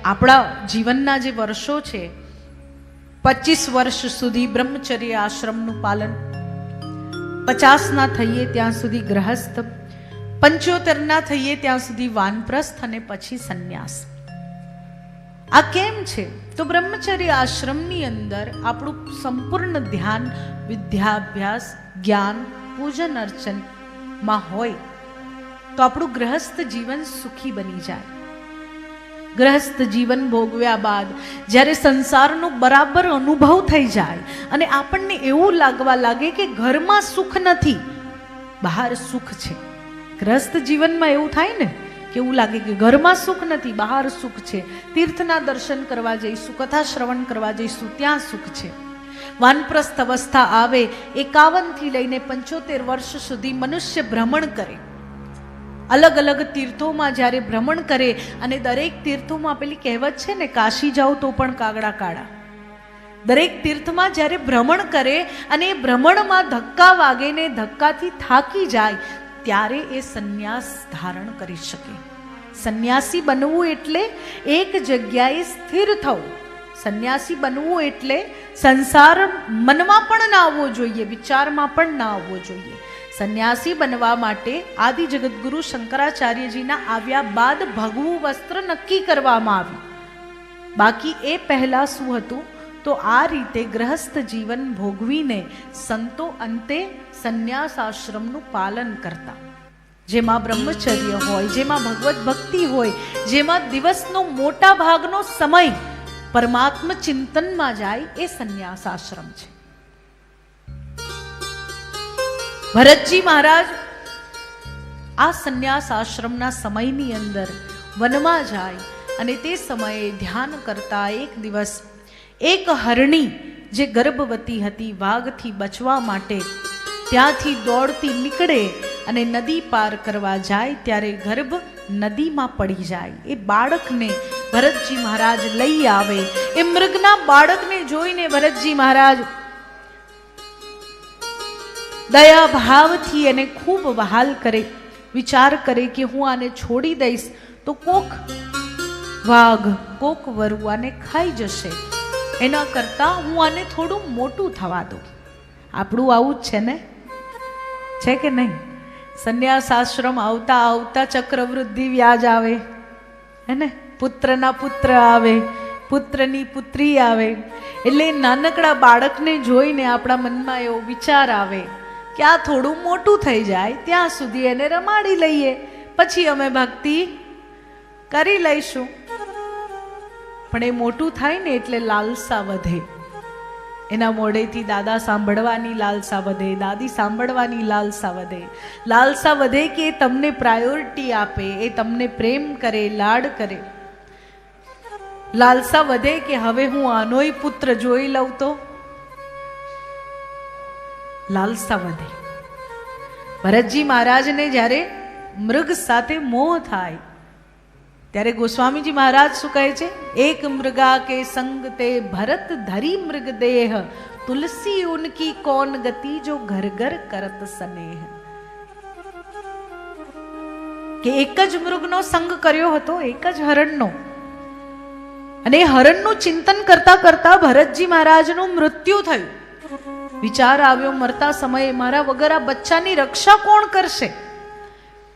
આપણા જીવનના જે વર્ષો છે, 25 વર્ષ સુધી બ્રહ્મચર્ય આશ્રમનું પાલન, 50 ના થઈએ ત્યાં સુધી ગ્રહસ્થ, 75 ના થઈએ ત્યાં સુધી વાનપ્રસ્થ અને પછી સંન્યાસ. આ કેમ છે? તો બ્રહ્મચર્ય આશ્રમની અંદર આપણું સંપૂર્ણ ધ્યાન વિદ્યાભ્યાસ, જ્ઞાન, પૂજન અર્ચનમાં હોય તો આપણું ગ્રહસ્થ જીવન સુખી બની જાય. ગ્રહસ્થ જીવન ભોગવ્યા બાદ જ્યારે સંસારનો બરાબર અનુભવ થઈ જાય અને આપણને એવું લાગવા લાગે કે ઘરમાં સુખ નથી, બહાર સુખ છે. ગ્રહસ્થ જીવનમાં એવું થાય ને કે એવું લાગે કે ઘરમાં સુખ નથી, બહાર સુખ છે. તીર્થના દર્શન કરવા જઈશું, કથા શ્રવણ કરવા જઈશું, ત્યાં સુખ છે. વાનપ્રસ્થ અવસ્થા આવે, 51 થી લઈને 75 વર્ષ સુધી મનુષ્ય ભ્રમણ કરે, અલગ અલગ તીર્થોમાં જ્યારે ભ્રમણ કરે અને દરેક તીર્થોમાં પેલી કહેવત છે ને, કાશી જાઓ તો પણ કાગડા કાળા. દરેક તીર્થમાં જ્યારે ભ્રમણ કરે અને એ ભ્રમણમાં ધક્કા વાગે ને ધક્કાથી થાકી જાય ત્યારે એ સંન્યાસ ધારણ કરી શકે. સંન્યાસી બનવું એટલે એક જગ્યાએ સ્થિર થવું. સંન્યાસી બનવું એટલે સંસાર મનમાં પણ ના આવવો જોઈએ, વિચારમાં પણ ના આવવો જોઈએ. સંન્યાસી બનવા માટે આદિ જગતગુરુ શંકરાચાર્યજીના આવ્યા બાદ ભગવું વસ્ત્ર નક્કી કરવામાં આવ્યું. બાકી એ પહેલા શું હતું? તો આ રીતે ગ્રહસ્થ જીવન ભોગવીને સંતો અંતે સંન્યાસ આશ્રમનું પાલન કરતા, જેમાં બ્રહ્મચર્ય હોય, જેમાં ભગવત ભક્તિ હોય, જેમાં દિવસનો મોટા ભાગનો સમય પરમાત્મ ચિંતનમાં જાય, એ સંન્યાસ આશ્રમ છે. ભરતજી મહારાજ આ સંન્યાસ આશ્રમના સમયની અંદર વનમાં જાય અને તે સમયે ધ્યાન કરતા એક દિવસ એક હરણી જે ગર્ભવતી હતી, વાઘથી બચવા માટે ત્યાંથી દોડતી નીકળે અને નદી પાર કરવા જાય ત્યારે ગર્ભ નદીમાં પડી જાય. એ બાળકને ભરતજી મહારાજ લઈ આવે. એ મૃગના બાળકને જોઈને ભરતજી મહારાજ દયા ભાવથી એને ખૂબ વહાલ કરે, વિચાર કરે કે હું આને છોડી દઈશ તો કોક વાઘ, કોક વરુ આને ખાઈ જશે, એના કરતા હું આને થોડું મોટું થવા દઉં. આપણું આવું જ છે ને, છે કે નહીં? સંન્યાસ આશ્રમ આવતા આવતા ચક્રવૃદ્ધિ વ્યાજ આવે, હે ને, પુત્રના પુત્ર આવે, પુત્રની પુત્રી આવે. એટલે નાનકડા બાળકને જોઈને આપણા મનમાં એવો વિચાર આવે કે આ થોડું મોટું થઈ જાય ત્યાં સુધી એને રમાડી લઈએ, પછી અમે ભક્તિ કરી લઈશું. પણ એ મોટું થાય ને એટલે લાલસા વધે. એના મોઢેથી દાદા સાંભળવાની લાલસા વધે, દાદી સાંભળવાની લાલસા વધે. લાલસા વધે કે એ તમને પ્રાયોરિટી આપે, એ તમને પ્રેમ કરે, લાડ કરે. લાલસા વધે કે હવે હું આનોય પુત્ર જોઈ લઉં તો. લાલસા વધે. ભરતજી મહારાજને જ્યારે મૃગ સાથે મોહ થાય ત્યારે ગોસ્વામીજી મહારાજ શું કહે છે? એક મૃગા કે સંગ તે ભરત ધરી મૃગ દેહ, તુલસી ઉનકી કોન ગતિ જો ઘર ઘર કરત સ્નેહ. કે એક જ મૃગનો સંગ કર્યો હતો, એક જ હરણનો, અને હરણનું ચિંતન કરતા કરતા ભરતજી મહારાજનું મૃત્યુ થયું. વિચાર આવ્યો, મરતા સમયે મારા વગર આ બચ્ચાની રક્ષા કોણ કરશે?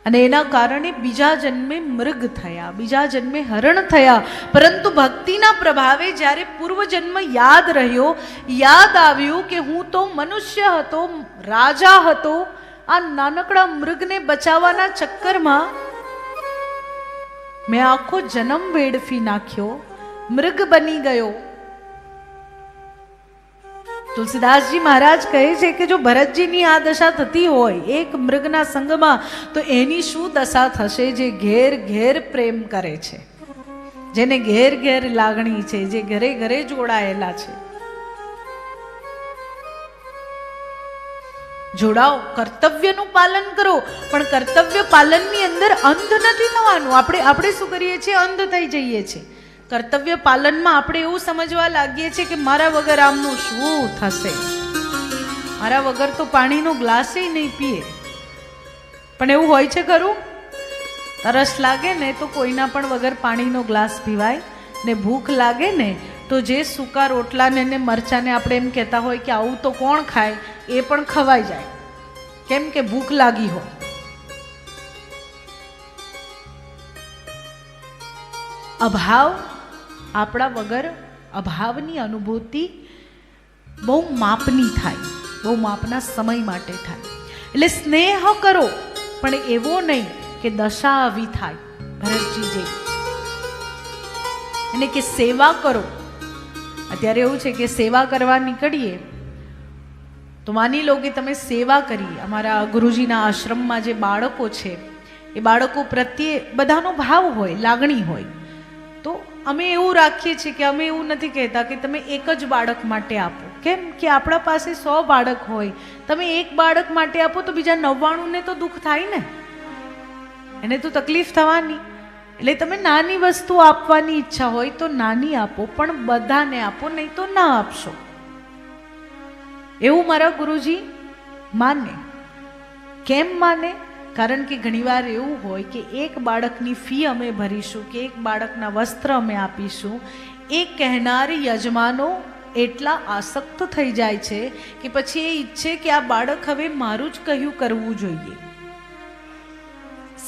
અને એના કારણે બીજા જન્મે મૃગ થયા, બીજા જન્મે હરણ થયા. પરંતુ ભક્તિના પ્રભાવે જ્યારે પૂર્વજન્મ યાદ રહ્યો, યાદ આવ્યું કે હું તો મનુષ્ય હતો, રાજા હતો, આ નાનકડા મૃગને બચાવવાના ચક્કરમાં મેં આખો જન્મ વેડફી નાખ્યો, મૃગ બની ગયો. તુલસીદાસજી મહારાજ કહે છે કે જો ભરતજીની આ દશા થતી હોય એક મૃગના સંગમાં, તો એની શું દશા થશે જે ઘેર ઘેર પ્રેમ કરે છે, જેને ઘેર ઘેર લાગણી છે, જે ઘરે ઘરે જોડાયેલા છે. જોડાઓ, કર્તવ્યનું પાલન કરો, પણ કર્તવ્ય પાલનની અંદર અંધ નથી થવાનું. આપણે શું કરીએ છીએ? અંધ થઈ જઈએ છીએ. કર્તવ્ય પાલનમાં આપણે એવું સમજવા લાગીએ છીએ કે મારા વગર આમનું શું થશે, મારા વગર તો પાણીનો ગ્લાસ નહીં પીએ. પણ એવું હોય છે ખરું? તરસ લાગે ને તો કોઈના પણ વગર પાણીનો ગ્લાસ પીવાય, ને ભૂખ લાગે ને તો જે સૂકા રોટલાને ને મરચાંને આપણે એમ કહેતા હોય કે આવું તો કોણ ખાય, એ પણ ખવાઈ જાય, કેમ કે ભૂખ લાગી હોય. અભાવ આપણા વગર અભાવની અનુભૂતિ બહુ માપની થાય, બહુ માપના સમય માટે થાય. એટલે સ્નેહ કરો પણ એવો નહીં કે દશા આવી થાય ભરતજી જે, અને કે સેવા કરો. અત્યારે એવું છે કે સેવા કરવા નીકળીએ તો માની લો કે તમે સેવા કરી. અમારા ગુરુજીના આશ્રમમાં જે બાળકો છે એ બાળકો પ્રત્યે બધાનો ભાવ હોય, લાગણી હોય. તો અમે એવું રાખીએ છીએ કે અમે એવું નથી કહેતા કે તમે એક જ બાળક માટે આપો. કેમ કે આપણા પાસે 100 બાળક હોય, તમે એક બાળક માટે આપો તો બીજા 99 ને તો દુઃખ થાય ને, એને તો તકલીફ થવાની. એટલે તમે નાની વસ્તુ આપવાની ઈચ્છા હોય તો નાની આપો, પણ બધાને આપો, નહીં તો ના આપશો. એવું મારા ગુરુજી માને. કેમ માને? કારણ કે ઘણીવાર એવું હોય કે એક બાળકની ફી અમે ભરીશું કે એક બાળકના વસ્ત્ર અમે આપીશું, એ કહેનારી યજમાનો એટલા આસક્ત થઈ જાય છે કે પછી એ ઈચ્છે કે આ બાળક હવે મારું જ કહ્યું કરવું જોઈએ.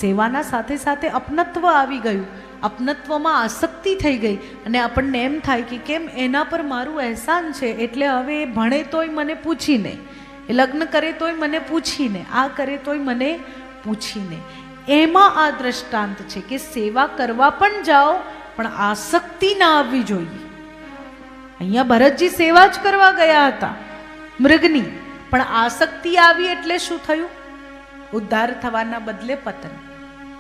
સેવાના સાથે સાથે અપનત્વ આવી ગયું, અપનત્વમાં આસક્તિ થઈ ગઈ, અને આપણને એમ થાય કે કેમ એના પર મારું અહેસાન છે એટલે હવે એ ભણે તોય મને પૂછીને, એ લગ્ન કરે તોય મને પૂછીને, આ કરે તોય મને પૂછીને. એમાં આ દ્રષ્ટાંત છે કે સેવા કરવા પણ જાઓ પણ આસક્તિ ના આવવી જોઈએ. અહીંયા ભરતજી સેવા જ કરવા ગયા હતા મૃગની, પણ આસક્તિ આવી એટલે શું થયું? ઉદ્ધાર થવાના બદલે પતન.